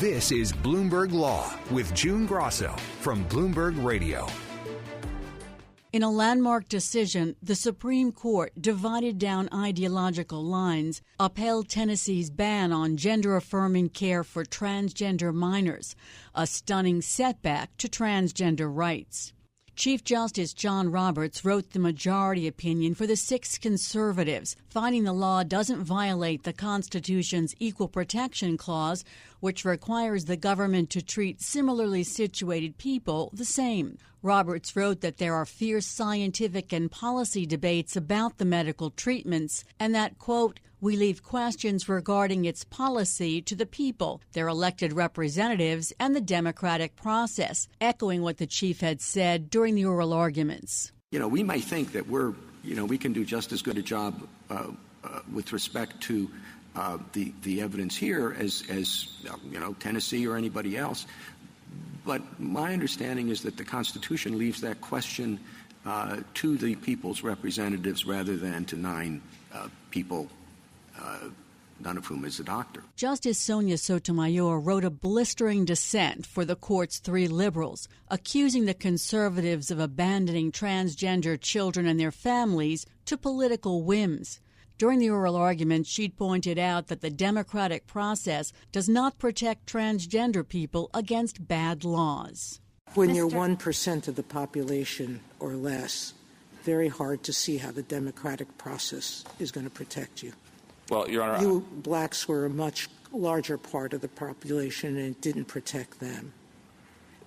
This is Bloomberg Law with June Grasso from Bloomberg Radio. In a landmark decision, the Supreme Court divided down ideological lines, upheld Tennessee's ban on gender-affirming care for transgender minors, a stunning setback to transgender rights. Chief Justice John Roberts wrote the majority opinion for the 6 conservatives, finding the law doesn't violate the Constitution's Equal Protection Clause, which requires the government to treat similarly situated people the same. Roberts wrote that there are fierce scientific and policy debates about the medical treatments and that, quote, we leave questions regarding its policy to the people, their elected representatives, and the democratic process, echoing what the chief had said during the oral arguments. We might think that we can do just as good a job with respect to the evidence here as Tennessee or anybody else. But my understanding is that the Constitution leaves that question to the people's representatives rather than to 9 people, none of whom is a doctor. Justice Sonia Sotomayor wrote a blistering dissent for the court's 3 liberals, accusing the conservatives of abandoning transgender children and their families to political whims. During the oral argument, she'd pointed out that the democratic process does not protect transgender people against bad laws. When you're 1% of the population or less, very hard to see how the democratic process is going to protect you. Well, Your Honor, you blacks were a much larger part of the population, and it didn't protect them.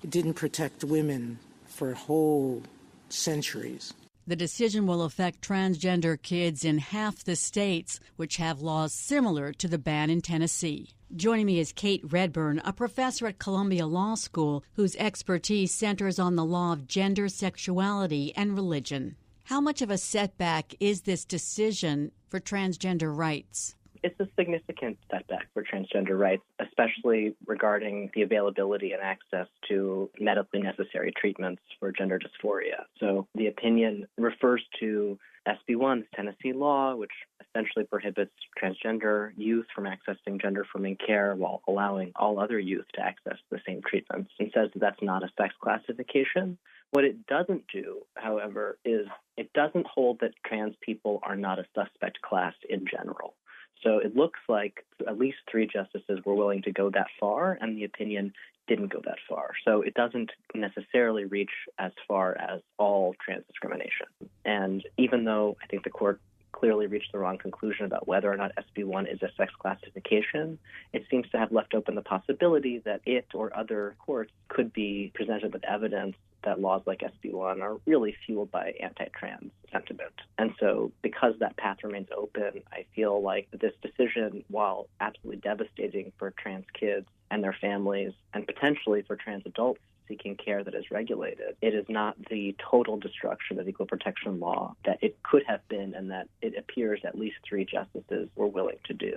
It didn't protect women for whole centuries. The decision will affect transgender kids in half the states, which have laws similar to the ban in Tennessee. Joining me is Kate Redburn, a professor at Columbia Law School whose expertise centers on the law of gender, sexuality, and religion. How much of a setback is this decision for transgender rights? It's a significant setback for transgender rights, especially regarding the availability and access to medically necessary treatments for gender dysphoria. So the opinion refers to SB 1's Tennessee law, which essentially prohibits transgender youth from accessing gender-affirming care while allowing all other youth to access the same treatments, and says that that's not a sex classification. What it doesn't do, however, is it doesn't hold that trans people are not a suspect class in general. So it looks like at least 3 justices were willing to go that far, and the opinion didn't go that far. So it doesn't necessarily reach as far as all trans discrimination. And even though I think the court clearly reached the wrong conclusion about whether or not SB1 is a sex classification, it seems to have left open the possibility that it or other courts could be presented with evidence that laws like SB1 are really fueled by anti-trans sentiment. And so because that path remains open, I feel like this decision, while absolutely devastating for trans kids and their families, and potentially for trans adults seeking care that is regulated, it is not the total destruction of equal protection law that it could have been, and that it appears at least 3 justices were willing to do.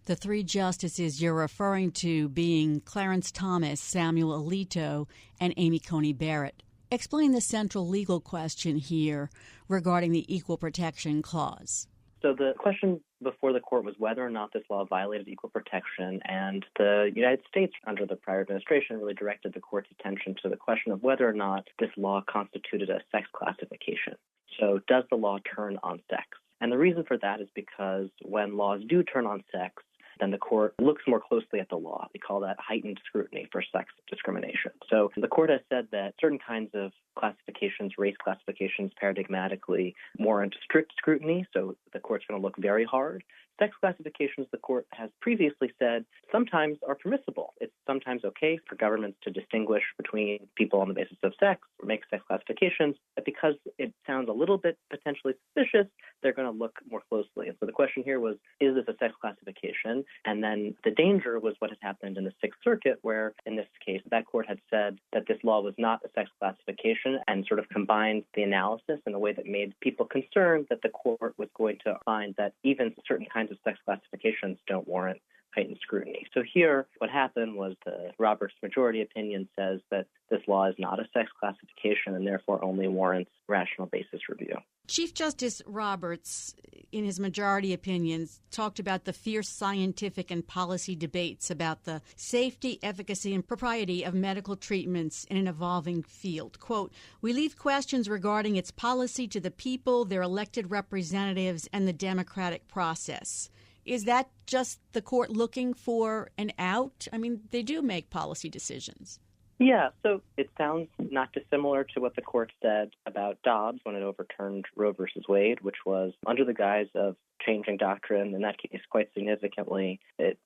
The 3 justices you're referring to being Clarence Thomas, Samuel Alito, and Amy Coney Barrett. Explain the central legal question here regarding the Equal Protection Clause. So the question before the court was whether or not this law violated equal protection, and the United States, under the prior administration, really directed the court's attention to the question of whether or not this law constituted a sex classification. So does the law turn on sex? And the reason for that is because when laws do turn on sex, then the court looks more closely at the law. We call that heightened scrutiny for sex discrimination. So the court has said that certain kinds of classifications, race classifications, paradigmatically warrant strict scrutiny, so the court's going to look very hard. Sex classifications, the court has previously said, sometimes are permissible. It's sometimes okay for governments to distinguish between people on the basis of sex or make sex classifications, but because it sounds a little bit potentially suspicious, they're going to look more closely. And so the question here was, is this a sex classification? And then the danger was what had happened in the Sixth Circuit, where in this case, that court had said that this law was not a sex classification and sort of combined the analysis in a way that made people concerned that the court was going to find that even certain kinds of sex classifications don't warrant heightened scrutiny. So here, what happened was the Roberts majority opinion says that this law is not a sex classification and therefore only warrants rational basis review. Chief Justice Roberts, in his majority opinions, talked about the fierce scientific and policy debates about the safety, efficacy, and propriety of medical treatments in an evolving field. Quote, "We leave questions regarding its policy to the people, their elected representatives, and the democratic process." Is that just the court looking for an out? I mean, they do make policy decisions. Yeah, so it sounds not dissimilar to what the court said about Dobbs when it overturned Roe versus Wade, which was under the guise of changing doctrine. In that case, quite significantly, it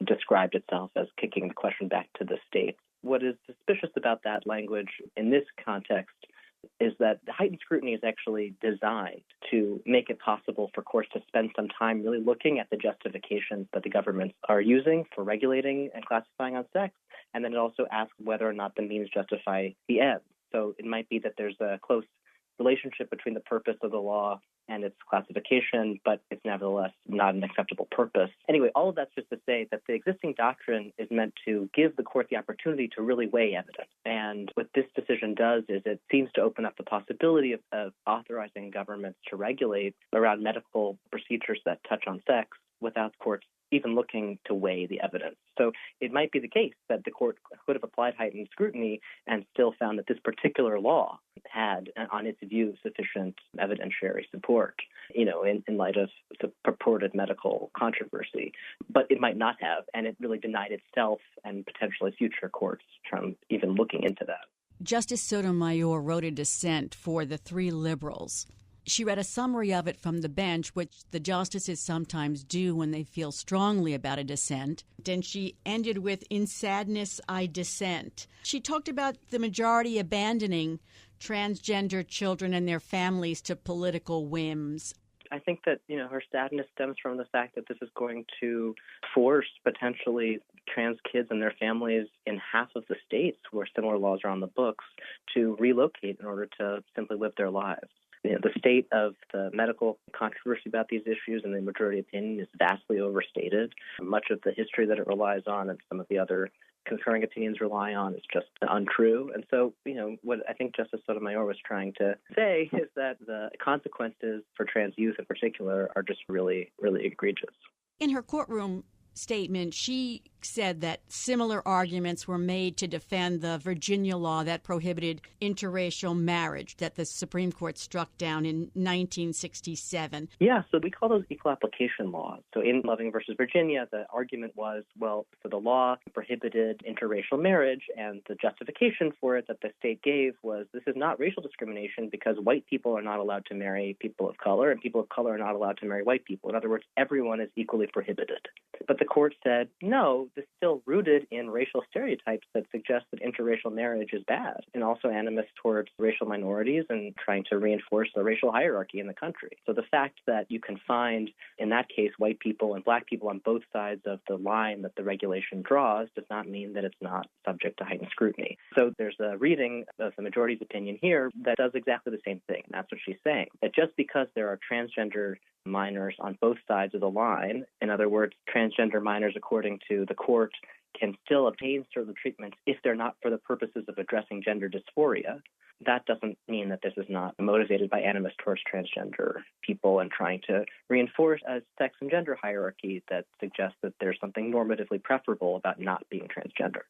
described itself as kicking the question back to the states. What is suspicious about that language in this context is that the heightened scrutiny is actually designed to make it possible for courts to spend some time really looking at the justifications that the governments are using for regulating and classifying on sex, and then it also asks whether or not the means justify the ends. So it might be that there's a close relationship between the purpose of the law and its classification, but it's nevertheless not an acceptable purpose. Anyway, all of that's just to say that the existing doctrine is meant to give the court the opportunity to really weigh evidence. And what this decision does is it seems to open up the possibility of authorizing governments to regulate around medical procedures that touch on sex without courts even looking to weigh the evidence. So it might be the case that the court could have applied heightened scrutiny and still found that this particular law had, on its view, sufficient evidentiary support, in light of the purported medical controversy. But it might not have, and it really denied itself and potentially future courts from even looking into that. Justice Sotomayor wrote a dissent for the three liberals. She read a summary of it from the bench, which the justices sometimes do when they feel strongly about a dissent. And she ended with, "In sadness, I dissent." She talked about the majority abandoning transgender children and their families to political whims. I think that, her sadness stems from the fact that this is going to force potentially trans kids and their families in half of the states where similar laws are on the books to relocate in order to simply live their lives. The state of the medical controversy about these issues and the majority opinion is vastly overstated. Much of the history that it relies on and some of the other concurring opinions rely on is just untrue. And so, what I think Justice Sotomayor was trying to say is that the consequences for trans youth in particular are just really, really egregious. In her courtroom statement, she said that similar arguments were made to defend the Virginia law that prohibited interracial marriage that the Supreme Court struck down in 1967. Yeah, so we call those equal application laws. So in Loving versus Virginia, the argument was, well, so the law prohibited interracial marriage, and the justification for it that the state gave was this is not racial discrimination because white people are not allowed to marry people of color, and people of color are not allowed to marry white people. In other words, everyone is equally prohibited. But the court said, no, this is still rooted in racial stereotypes that suggest that interracial marriage is bad, and also animus towards racial minorities and trying to reinforce the racial hierarchy in the country. So the fact that you can find, in that case, white people and black people on both sides of the line that the regulation draws does not mean that it's not subject to heightened scrutiny. So there's a reading of the majority's opinion here that does exactly the same thing. And that's what she's saying, that just because there are transgender minors on both sides of the line, in other words, transgender minors, according to the court, can still obtain certain treatments if they're not for the purposes of addressing gender dysphoria. That doesn't mean that this is not motivated by animus towards transgender people and trying to reinforce a sex and gender hierarchy that suggests that there's something normatively preferable about not being transgender.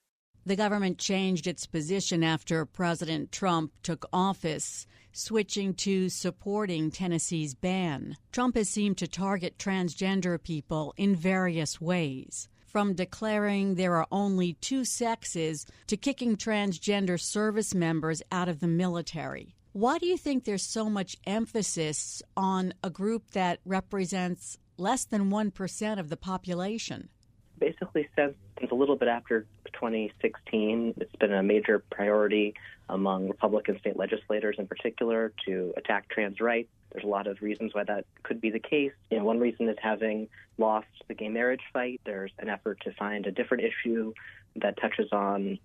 The government changed its position after President Trump took office, switching to supporting Tennessee's ban. Trump has seemed to target transgender people in various ways, from declaring there are only two sexes to kicking transgender service members out of the military. Why do you think there's so much emphasis on a group that represents less than 1% of the population? Basically, since a little bit after 2016, it's been a major priority among Republican state legislators in particular to attack trans rights. There's a lot of reasons why that could be the case. One reason is having lost the gay marriage fight. There's an effort to find a different issue that touches on,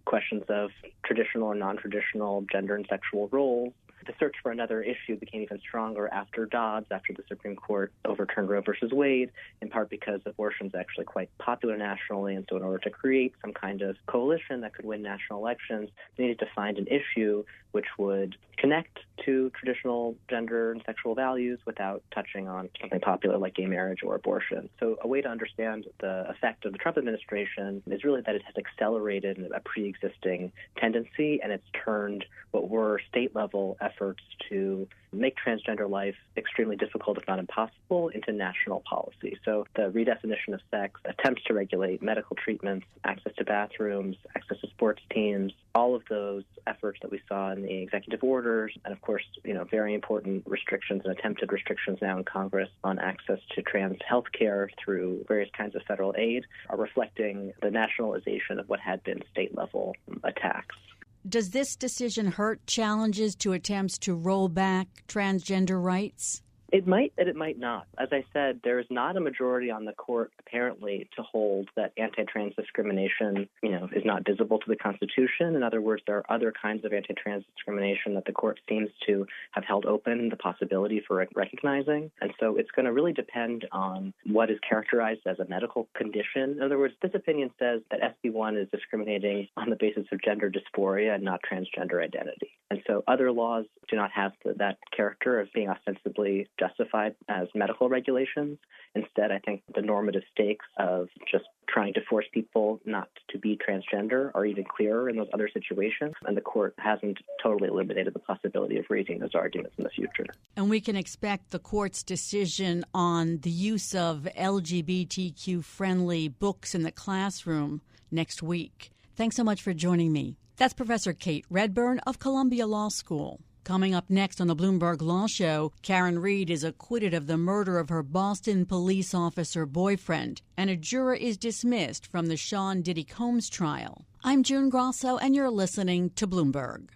questions of traditional or non-traditional gender and sexual roles. the search for another issue became even stronger after Dobbs, after the Supreme Court overturned Roe versus Wade, in part because abortion is actually quite popular nationally. And so in order to create some kind of coalition that could win national elections, they needed to find an issue which would connect to traditional gender and sexual values without touching on something popular like gay marriage or abortion. So a way to understand the effect of the Trump administration is really that it has accelerated a pre-existing tendency, and it's turned what were state-level efforts to make transgender life extremely difficult, if not impossible, into national policy. So the redefinition of sex, attempts to regulate medical treatments, access to bathrooms, access to sports teams, all of those efforts that we saw in the executive orders, and of course, very important restrictions and attempted restrictions now in Congress on access to trans health care through various kinds of federal aid, are reflecting the nationalization of what had been state-level attacks. Does this decision hurt challenges to attempts to roll back transgender rights? It might and it might not. As I said, there is not a majority on the court, apparently, to hold that anti-trans discrimination, is not visible to the Constitution. In other words, there are other kinds of anti-trans discrimination that the court seems to have held open the possibility for recognizing. And so it's going to really depend on what is characterized as a medical condition. In other words, this opinion says that SB1 is discriminating on the basis of gender dysphoria and not transgender identity. And so other laws do not have that character of being ostensibly justified as medical regulations. Instead, I think the normative stakes of just trying to force people not to be transgender are even clearer in those other situations, and the court hasn't totally eliminated the possibility of raising those arguments in the future. And we can expect the court's decision on the use of LGBTQ-friendly books in the classroom next week. Thanks so much for joining me. That's Professor Kate Redburn of Columbia Law School. Coming up next on the Bloomberg Law Show, Karen Reed is acquitted of the murder of her Boston police officer boyfriend, and a juror is dismissed from the Sean Diddy Combs trial. I'm June Grasso, and you're listening to Bloomberg.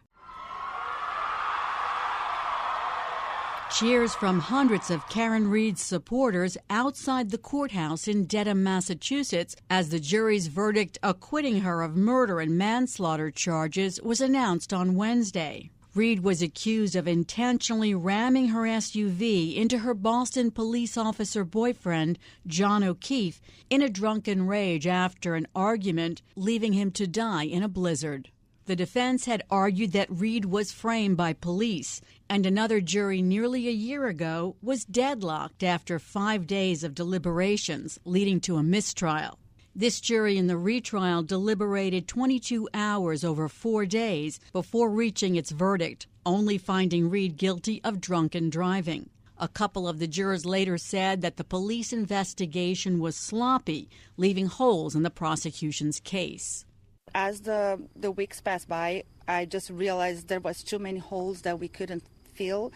Cheers from hundreds of Karen Reed's supporters outside the courthouse in Dedham, Massachusetts, as the jury's verdict acquitting her of murder and manslaughter charges was announced on Wednesday. Reed was accused of intentionally ramming her SUV into her Boston police officer boyfriend, John O'Keefe, in a drunken rage after an argument, leaving him to die in a blizzard. The defense had argued that Reed was framed by police, and another jury nearly a year ago was deadlocked after 5 days of deliberations, leading to a mistrial. This jury in the retrial deliberated 22 hours over 4 days before reaching its verdict, only finding Reed guilty of drunken driving. A couple of the jurors later said that the police investigation was sloppy, leaving holes in the prosecution's case. As the weeks passed by, I just realized there was too many holes that we couldn't fill,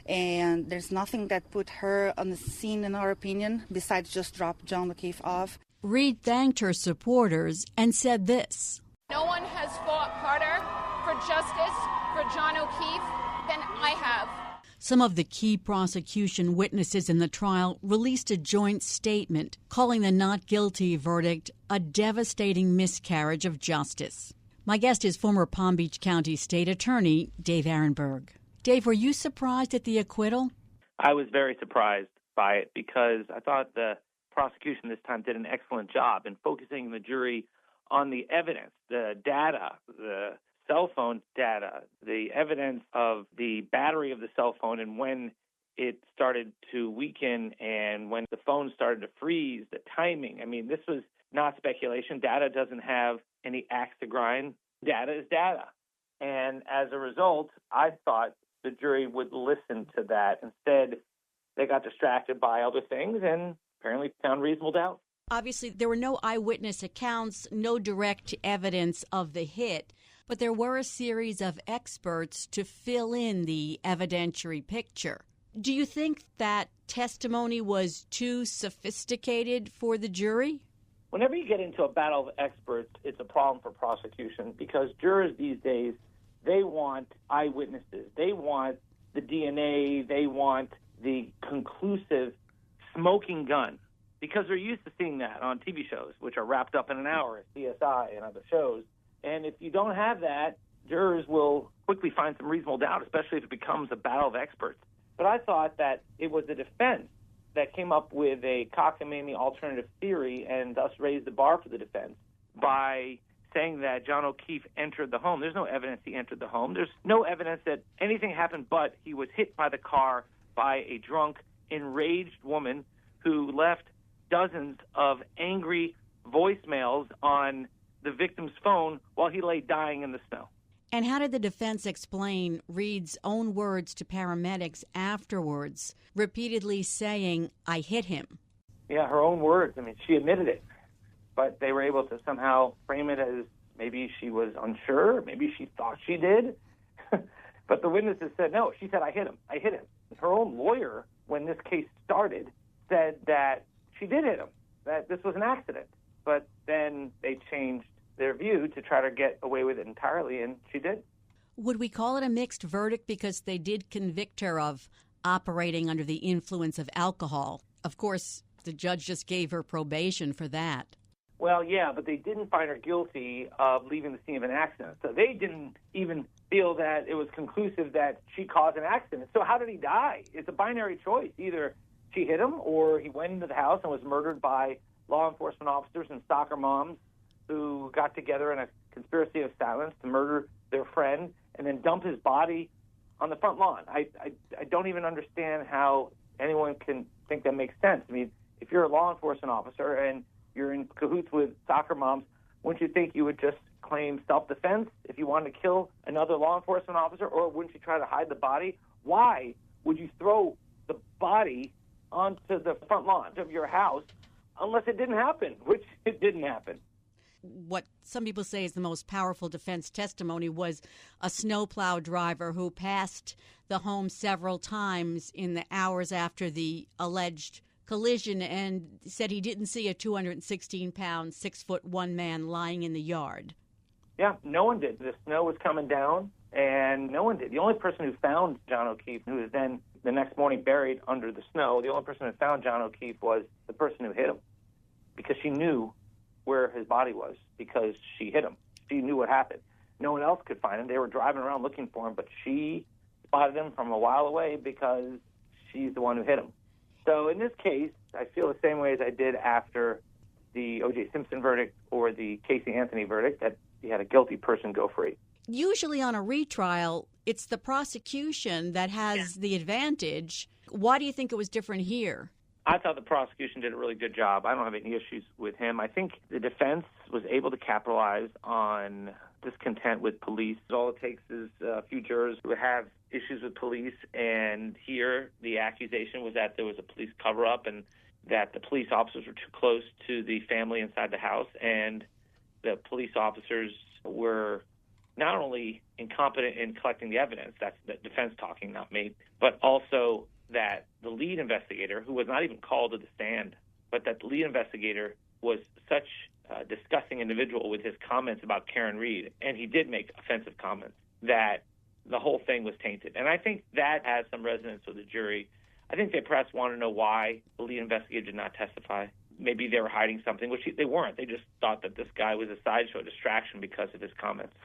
and there's nothing that put her on the scene, in our opinion, besides just drop John O'Keefe off. Reed thanked her supporters and said this. No one has fought harder for justice for John O'Keefe than I have. Some of the key prosecution witnesses in the trial released a joint statement calling the not guilty verdict a devastating miscarriage of justice. My guest is former Palm Beach County State Attorney Dave Aronberg. Dave, were you surprised at the acquittal? I was very surprised by it because I thought the prosecution this time did an excellent job in focusing the jury on the evidence, the data, the cell phone data, the evidence of the battery of the cell phone and when it started to weaken and when the phone started to freeze, the timing. I mean, this was not speculation. Data doesn't have any axe to grind. Data is data. And as a result, I thought the jury would listen to that. Instead, they got distracted by other things and apparently found reasonable doubt. Obviously, there were no eyewitness accounts, no direct evidence of the hit, but there were a series of experts to fill in the evidentiary picture. Do you think that testimony was too sophisticated for the jury? Whenever you get into a battle of experts, it's a problem for prosecution because jurors these days, they want eyewitnesses. They want the DNA. They want the conclusive smoking gun because they're used to seeing that on TV shows, which are wrapped up in an hour, CSI and other shows. And if you don't have that, jurors will quickly find some reasonable doubt, especially if it becomes a battle of experts. But I thought that it was the defense that came up with a cockamamie alternative theory and thus raised the bar for the defense by saying that John O'Keefe entered the home. There's no evidence he entered the home. There's no evidence that anything happened, but he was hit by the car by a drunk, enraged woman who left dozens of angry voicemails on the victim's phone while he lay dying in the snow. And how did the defense explain Reed's own words to paramedics afterwards, repeatedly saying, "I hit him"? Yeah, her own words. I mean, she admitted it. But they were able to somehow frame it as maybe she was unsure, maybe she thought she did. But the witnesses said, no, she said, I hit him. Her own lawyer, when this case started, said that she did hit him, that this was an accident. But then they changed their view to try to get away with it entirely, and she did. Would we call it a mixed verdict because they did convict her of operating under the influence of alcohol? Of course, the judge just gave her probation for that. Well, yeah, but they didn't find her guilty of leaving the scene of an accident. So they didn't even feel that it was conclusive that she caused an accident. So how did he die? It's a binary choice. Either she hit him or he went into the house and was murdered by law enforcement officers and soccer moms who got together in a conspiracy of silence to murder their friend and then dump his body on the front lawn. I don't even understand how anyone can think that makes sense. I mean, if you're a law enforcement officer and you're in cahoots with soccer moms, wouldn't you think you would just claim self-defense if you wanted to kill another law enforcement officer, or wouldn't you try to hide the body? Why would you throw the body onto the front lawn of your house unless it didn't happen, which it didn't happen? What some people say is the most powerful defense testimony was a snowplow driver who passed the home several times in the hours after the alleged collision and said he didn't see a 216-pound, 6'1" man lying in the yard. Yeah, no one did. The snow was coming down, and no one did. The only person who found John O'Keefe, who was then the next morning buried under the snow, the only person who found John O'Keefe was the person who hit him, because she knew where his body was, because she hit him. She knew what happened. No one else could find him. They were driving around looking for him, but she spotted him from a while away because she's the one who hit him. So in this case, I feel the same way as I did after the O.J. Simpson verdict or the Casey Anthony verdict, that you had a guilty person go free. Usually on a retrial, it's the prosecution that has the advantage. Why do you think it was different here? I thought the prosecution did a really good job. I don't have any issues with him. I think the defense was able to capitalize on discontent with police. All it takes is a few jurors who have issues with police, and here the accusation was that there was a police cover-up and that the police officers were too close to the family inside the house, and the police officers were not only incompetent in collecting the evidence, that's the defense talking, not me, but also that the lead investigator, who was not even called to the stand, but that the lead investigator was such a disgusting individual with his comments about Karen Reed, and he did make offensive comments, that the whole thing was tainted. And I think that has some resonance with the jury. I think they perhaps want to know why the lead investigator did not testify. Maybe they were hiding something, which they weren't. They just thought that this guy was a sideshow, distraction because of his comments.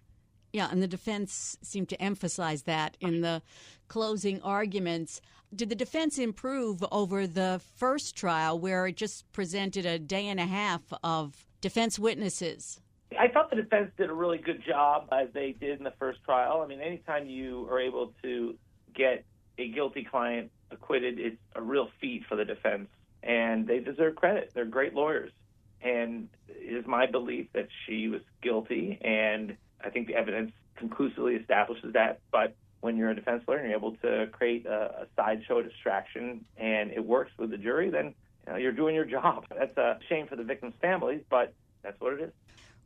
Yeah, and the defense seemed to emphasize that in the closing arguments. Did the defense improve over the first trial where it just presented a day and a half of defense witnesses? I thought the defense did a really good job, as they did in the first trial. I mean, anytime you are able to get a guilty client acquitted, it's a real feat for the defense, and they deserve credit. They're great lawyers, and it is my belief that she was guilty, and I think the evidence conclusively establishes that. But when you're a defense lawyer and you're able to create a sideshow distraction and it works with the jury, then you're doing your job. That's a shame for the victims' families, but that's what it is.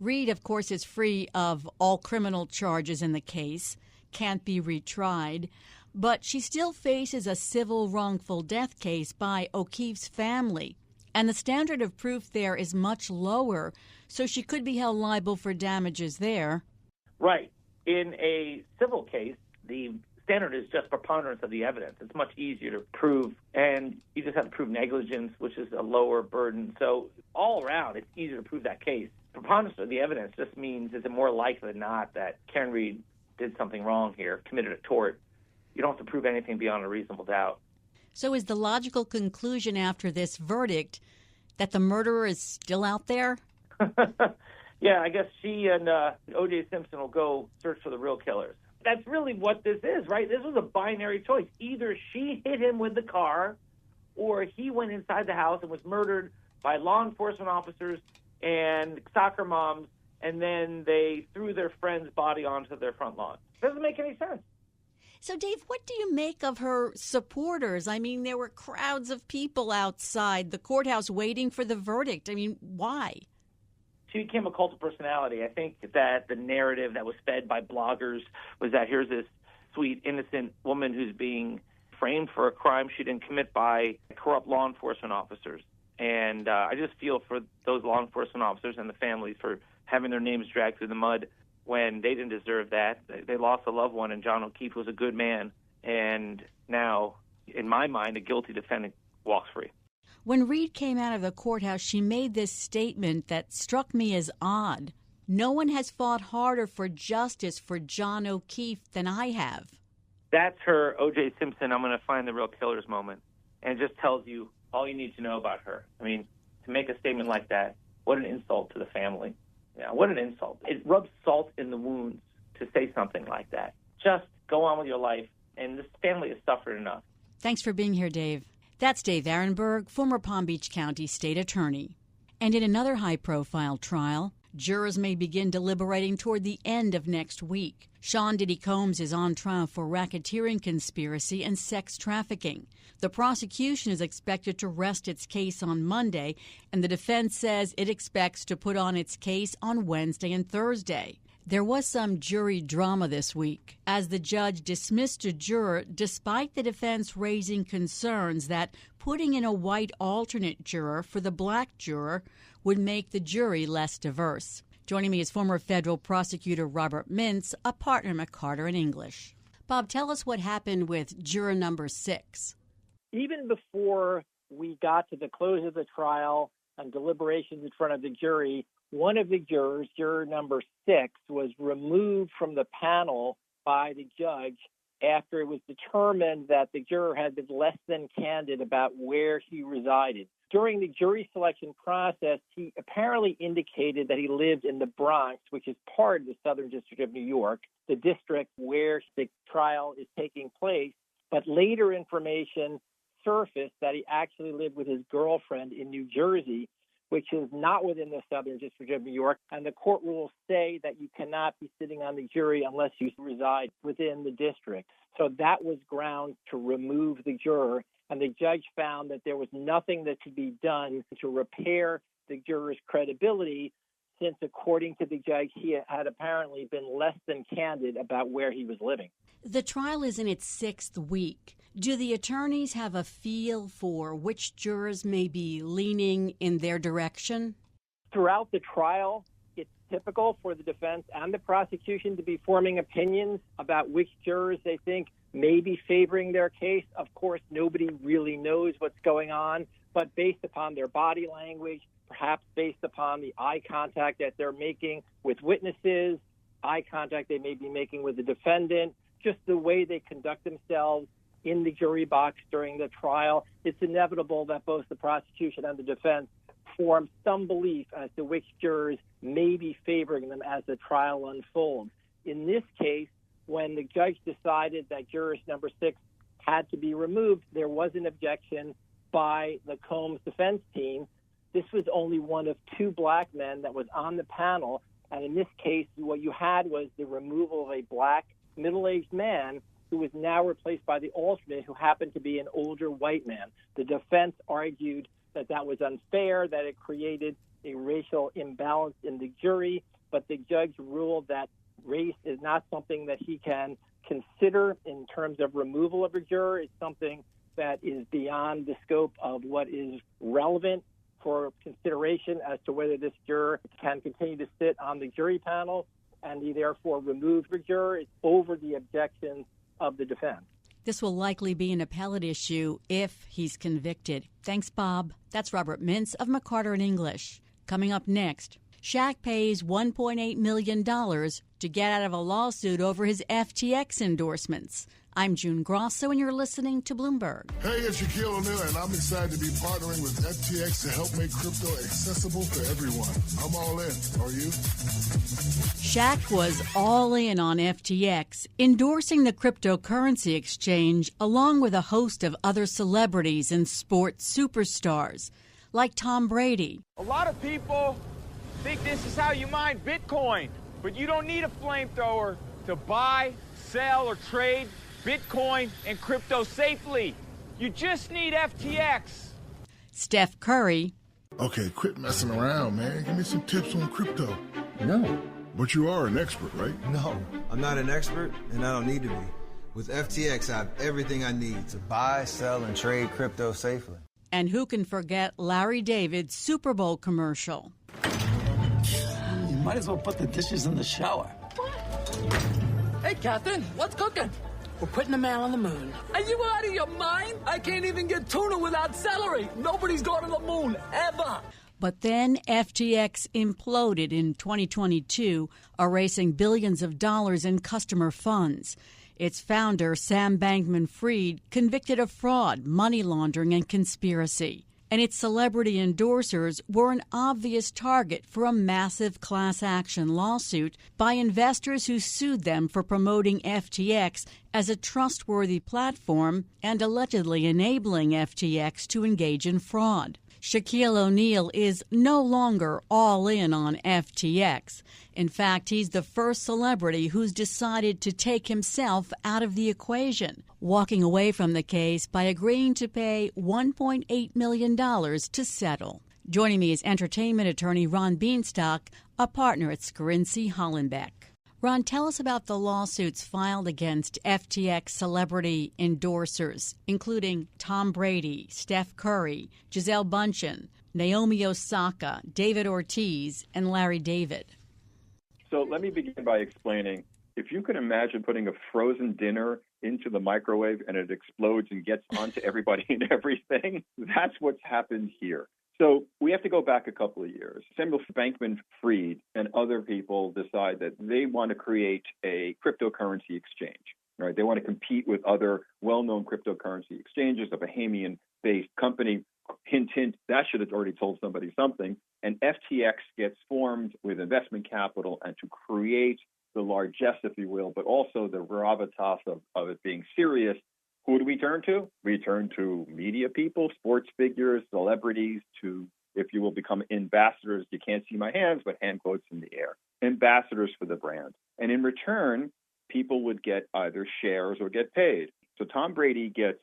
Reed, of course, is free of all criminal charges in the case, can't be retried, but she still faces a civil wrongful death case by O'Keefe's family. And the standard of proof there is much lower, so she could be held liable for damages there. Right. In a civil case, the standard is just preponderance of the evidence. It's much easier to prove, and you just have to prove negligence, which is a lower burden. So all around, it's easier to prove that case. Preponderance of the evidence just means, is it more likely than not that Karen Reed did something wrong here, committed a tort. You don't have to prove anything beyond a reasonable doubt. So is the logical conclusion after this verdict that the murderer is still out there? Yeah, I guess she and O.J. Simpson will go search for the real killers. That's really what this is, right? This was a binary choice. Either she hit him with the car or he went inside the house and was murdered by law enforcement officers and soccer moms, and then they threw their friend's body onto their front lawn. Doesn't make any sense. So, Dave, what do you make of her supporters? I mean, there were crowds of people outside the courthouse waiting for the verdict. I mean, why? She became a cult of personality. I think that the narrative that was fed by bloggers was that here's this sweet, innocent woman who's being framed for a crime she didn't commit by corrupt law enforcement officers. And I just feel for those law enforcement officers and the families for having their names dragged through the mud when they didn't deserve that. They lost a loved one, and John O'Keefe was a good man. And now, in my mind, a guilty defendant walks free. When Reed came out of the courthouse, she made this statement that struck me as odd. No one has fought harder for justice for John O'Keefe than I have. That's her O.J. Simpson, I'm going to find the real killers moment. And it just tells you all you need to know about her. I mean, to make a statement like that, what an insult to the family. Yeah, what an insult. It rubs salt in the wounds to say something like that. Just go on with your life, and this family has suffered enough. Thanks for being here, Dave. That's Dave Aronberg, former Palm Beach County State Attorney. And in another high-profile trial, jurors may begin deliberating toward the end of next week. Sean Diddy Combs is on trial for racketeering conspiracy and sex trafficking. The prosecution is expected to rest its case on Monday, and the defense says it expects to put on its case on Wednesday and Thursday. There was some jury drama this week as the judge dismissed a juror despite the defense raising concerns that putting in a white alternate juror for the black juror would make the jury less diverse. Joining me is former federal prosecutor Robert Mintz, a partner at Carter & English. Bob, tell us what happened with juror number 6. Even before we got to the close of the trial and deliberations in front of the jury, one of the jurors, juror number 6, was removed from the panel by the judge after it was determined that the juror had been less than candid about where he resided. During the jury selection process, he apparently indicated that he lived in the Bronx, which is part of the Southern District of New York, the district where the trial is taking place. But later information surfaced that he actually lived with his girlfriend in New Jersey, which is not within the Southern District of New York, and the court rules say that you cannot be sitting on the jury unless you reside within the district. So that was grounds to remove the juror, and the judge found that there was nothing that could be done to repair the juror's credibility, since, according to the judge, he had apparently been less than candid about where he was living. The trial is in its 6th week. Do the attorneys have a feel for which jurors may be leaning in their direction? Throughout the trial, it's typical for the defense and the prosecution to be forming opinions about which jurors they think may be favoring their case. Of course, nobody really knows what's going on, but based upon their body language, perhaps based upon the eye contact that they're making with witnesses, eye contact they may be making with the defendant, just the way they conduct themselves in the jury box during the trial, it's inevitable that both the prosecution and the defense form some belief as to which jurors may be favoring them as the trial unfolds. In this case, when the judge decided that juror number 6 had to be removed, there was an objection by the Combs defense team. This was only one of 2 black men that was on the panel, and in this case, what you had was the removal of a black middle-aged man who was now replaced by the alternate, who happened to be an older white man. The defense argued that that was unfair, that it created a racial imbalance in the jury, but the judge ruled that race is not something that he can consider in terms of removal of a juror. It's something that is beyond the scope of what is relevant for consideration as to whether this juror can continue to sit on the jury panel, and he therefore removed the juror. It's over the objections of the defense. This will likely be an appellate issue if he's convicted. Thanks, Bob. That's Robert Mintz of McCarter & English. Coming up next, Shaq pays $1.8 million to get out of a lawsuit over his FTX endorsements. I'm June Grasso, and you're listening to Bloomberg. Hey, it's Shaquille O'Neal, and I'm excited to be partnering with FTX to help make crypto accessible to everyone. I'm all in. Are you? Shaq was all in on FTX, endorsing the cryptocurrency exchange along with a host of other celebrities and sports superstars, like Tom Brady. A lot of people think this is how you mine Bitcoin, but you don't need a flamethrower to buy, sell, or trade Bitcoin and crypto safely. You just need FTX. Steph Curry. Okay, quit messing around, man. Give me some tips on crypto. No. But you are an expert, right? No, I'm not an expert, and I don't need to be. With FTX, I have everything I need to buy, sell, and trade crypto safely. And who can forget Larry David's Super Bowl commercial? You might as well put the dishes in the shower. Hey, Catherine, what's cooking? We're putting a man on the moon. Are you out of your mind? I can't even get tuna without celery. Nobody's going to the moon, ever. But then FTX imploded in 2022, erasing billions of dollars in customer funds. Its founder, Sam Bankman-Fried, convicted of fraud, money laundering, and conspiracy. And its celebrity endorsers were an obvious target for a massive class action lawsuit by investors who sued them for promoting FTX as a trustworthy platform and allegedly enabling FTX to engage in fraud. Shaquille O'Neal is no longer all in on FTX. In fact, he's the first celebrity who's decided to take himself out of the equation, walking away from the case by agreeing to pay $1.8 million to settle. Joining me is entertainment attorney Ron Bienstock, a partner at Scarinci Hollenbeck. Ron, tell us about the lawsuits filed against FTX celebrity endorsers, including Tom Brady, Steph Curry, Gisele Bündchen, Naomi Osaka, David Ortiz, and Larry David. So let me begin by explaining, if you can imagine putting a frozen dinner into the microwave and it explodes and gets onto everybody and everything, that's what's happened here. So we have to go back a couple of years. Samuel Bankman-Fried and other people decide that they want to create a cryptocurrency exchange, right? They want to compete with other well-known cryptocurrency exchanges, a Bahamian-based company. Hint, hint, that should have already told somebody something. And FTX gets formed with investment capital and to create the largesse, if you will, but also the gravitas of it being serious. Who do we turn to? We turn to media people, sports figures, celebrities, to, if you will, become ambassadors. You can't see my hands, but hand quotes in the air. Ambassadors for the brand. And in return, people would get either shares or get paid. So Tom Brady gets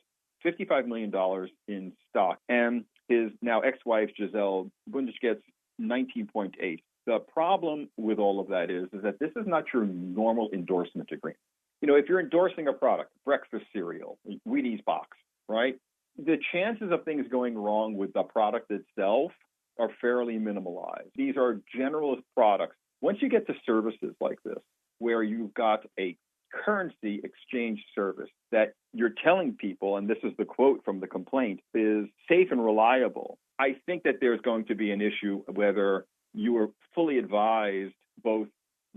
$55 million in stock, and his now ex-wife, Gisele Bündchen, gets 19.8. The problem with all of that is that this is not your normal endorsement agreement. You know, if you're endorsing a product, breakfast cereal, Wheaties box, right? The chances of things going wrong with the product itself are fairly minimalized. These are generalist products. Once you get to services like this, where you've got a currency exchange service that you're telling people, and this is the quote from the complaint, is safe and reliable, I think that there's going to be an issue whether you are fully advised both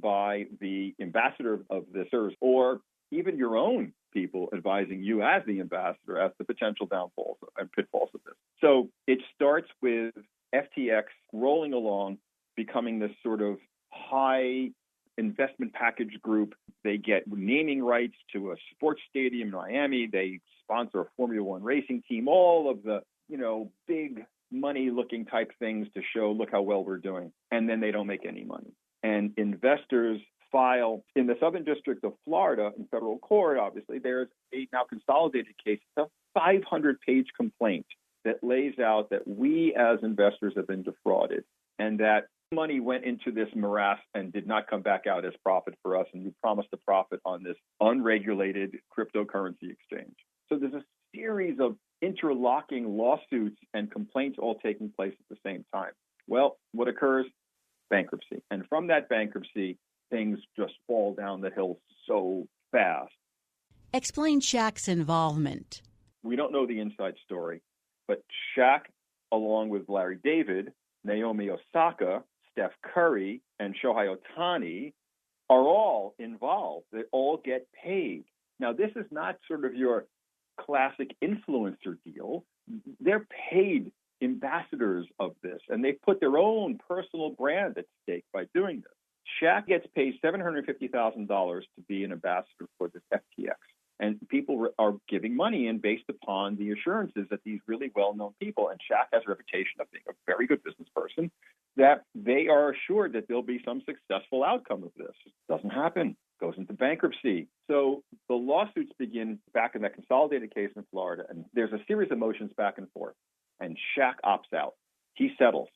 by the ambassador of the service or even your own people advising you as the ambassador as the potential downfalls and pitfalls of this. So it starts with FTX rolling along, becoming this sort of high investment package group. They get naming rights to a sports stadium in Miami. They sponsor a Formula One racing team, all of the, big money looking type things to show, look how well we're doing. And then they don't make any money. And investors file in the Southern District of Florida in federal court. Obviously, there's a now consolidated case, a 500-page complaint that lays out that we as investors have been defrauded and that money went into this morass and did not come back out as profit for us. And you promised a profit on this unregulated cryptocurrency exchange. So there's a series of interlocking lawsuits and complaints all taking place at the same time. Well, what occurs? Bankruptcy. And from that bankruptcy, things just fall down the hill so fast. Explain Shaq's involvement. We don't know the inside story, but Shaq, along with Larry David, Naomi Osaka, Steph Curry, and Shohei Ohtani, are all involved. They all get paid. Now, this is not sort of your classic influencer deal. They're paid ambassadors of this, and they put their own personal brand at stake by doing this. Shaq gets paid $750,000 to be an ambassador for this FTX. And people are giving money in based upon the assurances that these really well-known people, and Shaq has a reputation of being a very good business person, that they are assured that there'll be some successful outcome of this. It doesn't happen. Goes into bankruptcy. So the lawsuits begin back in that consolidated case in Florida, and there's a series of motions back and forth. And Shaq opts out. He settles.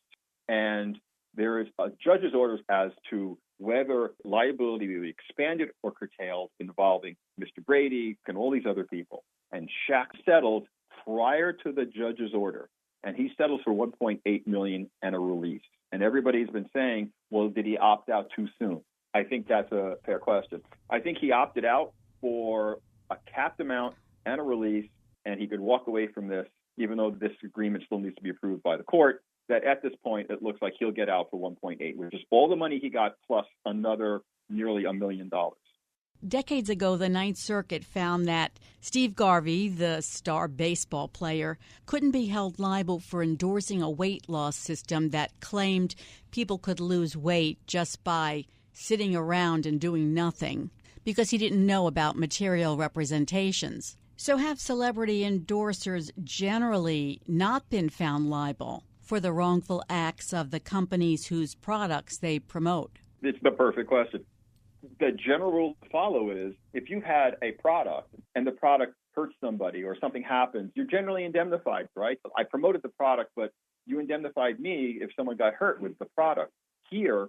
And there is a judge's orders as to whether liability will be expanded or curtailed involving Mr. Brady and all these other people. And Shaq settled prior to the judge's order. And he settles for $1.8 million and a release. And everybody's been saying, well, did he opt out too soon? I think that's a fair question. I think he opted out for a capped amount and a release, and he could walk away from this, even though this agreement still needs to be approved by the court, that at this point, it looks like he'll get out for 1.8, which is all the money he got plus another nearly $1 million. Decades ago, the Ninth Circuit found that Steve Garvey, the star baseball player, couldn't be held liable for endorsing a weight loss system that claimed people could lose weight just by sitting around and doing nothing because he didn't know about material representations. So have celebrity endorsers generally not been found liable for the wrongful acts of the companies whose products they promote? It's the perfect question. The general rule to follow is if you had a product and the product hurts somebody or something happens, you're generally indemnified, right? I promoted the product, but you indemnified me if someone got hurt with the product. Here,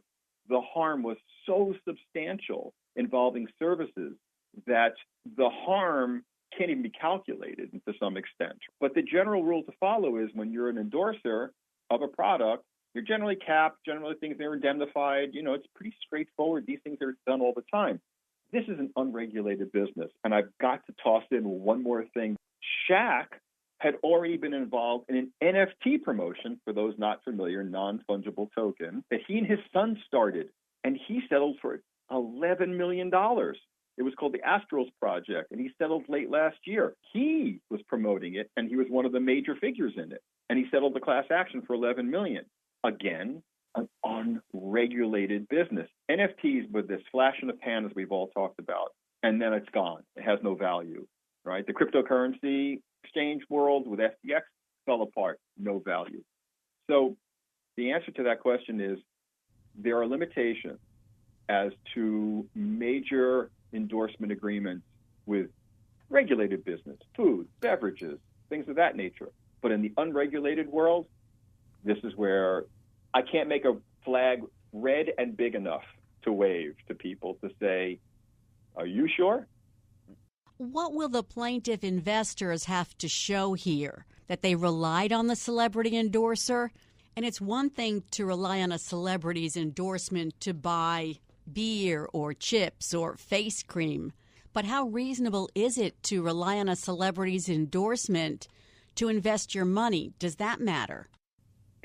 the harm was so substantial involving services that the harm can't even be calculated to some extent. But the general rule to follow is when you're an endorser of a product, you're generally capped, generally things are indemnified. You know, it's pretty straightforward. These things are done all the time. This is an unregulated business. And I've got to toss in one more thing. Shaq had already been involved in an NFT promotion, for those not familiar, non-fungible token, that he and his son started. And he settled for $11 million. It was called the Astrals Project, and he settled late last year. He was promoting it, and he was one of the major figures in it. And he settled the class action for $11 million. Again, an unregulated business. NFTs with this flash in the pan, as we've all talked about, and then it's gone. It has no value, right? The cryptocurrency exchange world with FTX fell apart, no value. So the answer to that question is there are limitations as to major endorsement agreements with regulated business, food, beverages, things of that nature. But in the unregulated world, this is where I can't make a flag red and big enough to wave to people to say, are you sure? What will the plaintiff investors have to show here? That they relied on the celebrity endorser? And it's one thing to rely on a celebrity's endorsement to buy beer or chips or face cream. But how reasonable is it to rely on a celebrity's endorsement to invest your money? Does that matter?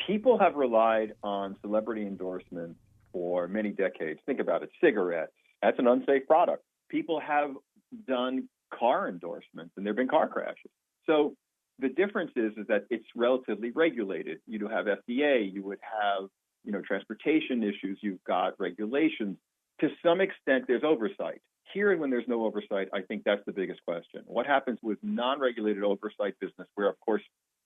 People have relied on celebrity endorsements for many decades. Think about it. Cigarettes. That's an unsafe product. People have done car endorsements, and there have been car crashes. So the difference is that it's relatively regulated. You do have FDA. You would have, transportation issues. You've got regulations. To some extent, there's oversight. Here, when there's no oversight, I think that's the biggest question. What happens with non-regulated oversight business where, of course,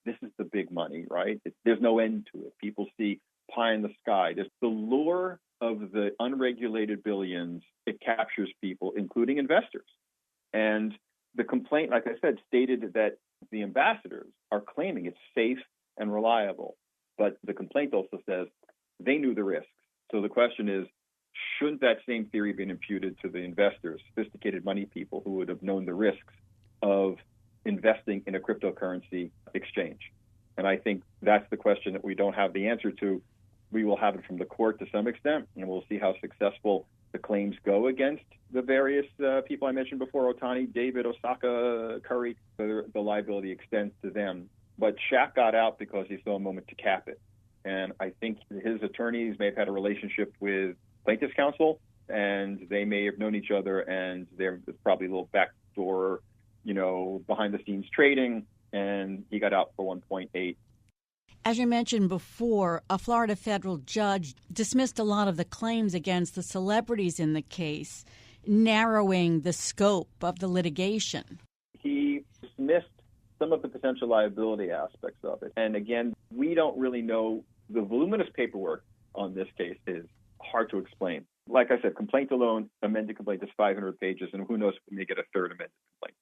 this is the big money, right? There's no end to it. People see pie in the sky. There's the lure of the unregulated billions. It captures people, including investors. And the complaint, like I said, stated that the ambassadors are claiming it's safe and reliable. But the complaint also says they knew the risks. So the question is, shouldn't that same theory been imputed to the investors, sophisticated money people who would have known the risks of investing in a cryptocurrency exchange? And I think that's the question that we don't have the answer to. We will have it from the court to some extent, and we'll see how successful the claims go against the various people I mentioned before, Otani, David, Osaka, Curry. The liability extends to them. But Shaq got out because he saw a moment to cap it. And I think his attorneys may have had a relationship with plaintiff's counsel and they may have known each other, and there's probably a little backdoor, behind the scenes trading, and he got out for 1.8. As you mentioned before, a Florida federal judge dismissed a lot of the claims against the celebrities in the case, narrowing the scope of the litigation. He dismissed some of the potential liability aspects of it. And again, we don't really know. The voluminous paperwork on this case is hard to explain. Like I said, complaint alone, amended complaint is 500 pages, and who knows if we may get a third amended complaint.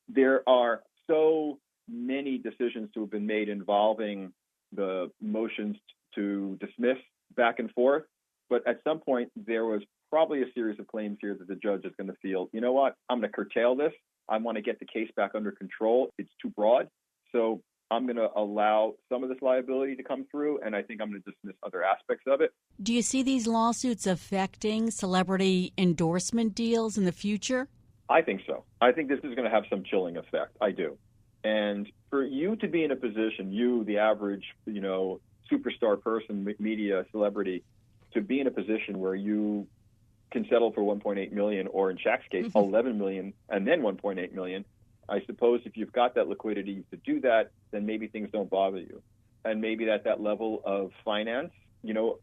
There are so many decisions to have been made involving the motions to dismiss back and forth. But at some point, there was probably a series of claims here that the judge is going to feel, you know what, I'm going to curtail this. I want to get the case back under control. It's too broad. So I'm going to allow some of this liability to come through, and I think I'm going to dismiss other aspects of it. Do you see these lawsuits affecting celebrity endorsement deals in the future? I think so. I think this is going to have some chilling effect. I do. And for you to be in a position, you, the average, superstar person, media celebrity, to be in a position where you can settle for $1.8 million, or in Shaq's case, $11 million, and then $1.8 million. I suppose if you've got that liquidity to do that, then maybe things don't bother you. And maybe at that level of finance,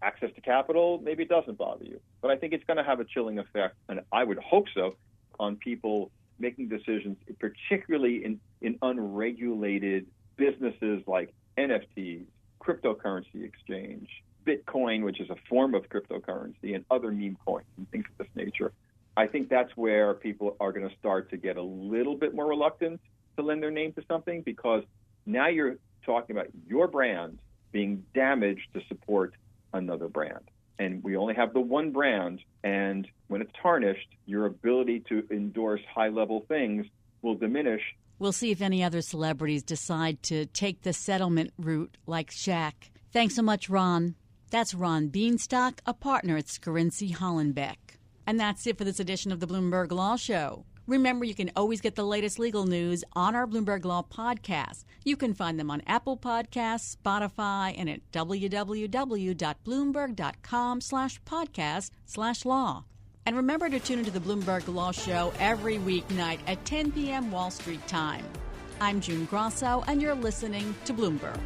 access to capital, maybe it doesn't bother you. But I think it's going to have a chilling effect, and I would hope so, on people making decisions, particularly in unregulated businesses like NFTs, cryptocurrency exchange, Bitcoin, which is a form of cryptocurrency, and other meme coins and things of this nature. I think that's where people are going to start to get a little bit more reluctant to lend their name to something, because now you're talking about your brand being damaged to support another brand. And we only have the one brand, and when it's tarnished, your ability to endorse high-level things will diminish. We'll see if any other celebrities decide to take the settlement route like Shaq. Thanks so much, Ron. That's Ron Bienstock, a partner at Scarinci Hollenbeck. And that's it for this edition of the Bloomberg Law Show. Remember, you can always get the latest legal news on our Bloomberg Law podcast. You can find them on Apple Podcasts, Spotify, and at www.bloomberg.com/podcast/law. And remember to tune into the Bloomberg Law Show every weeknight at 10 p.m. Wall Street time. I'm June Grasso, and you're listening to Bloomberg.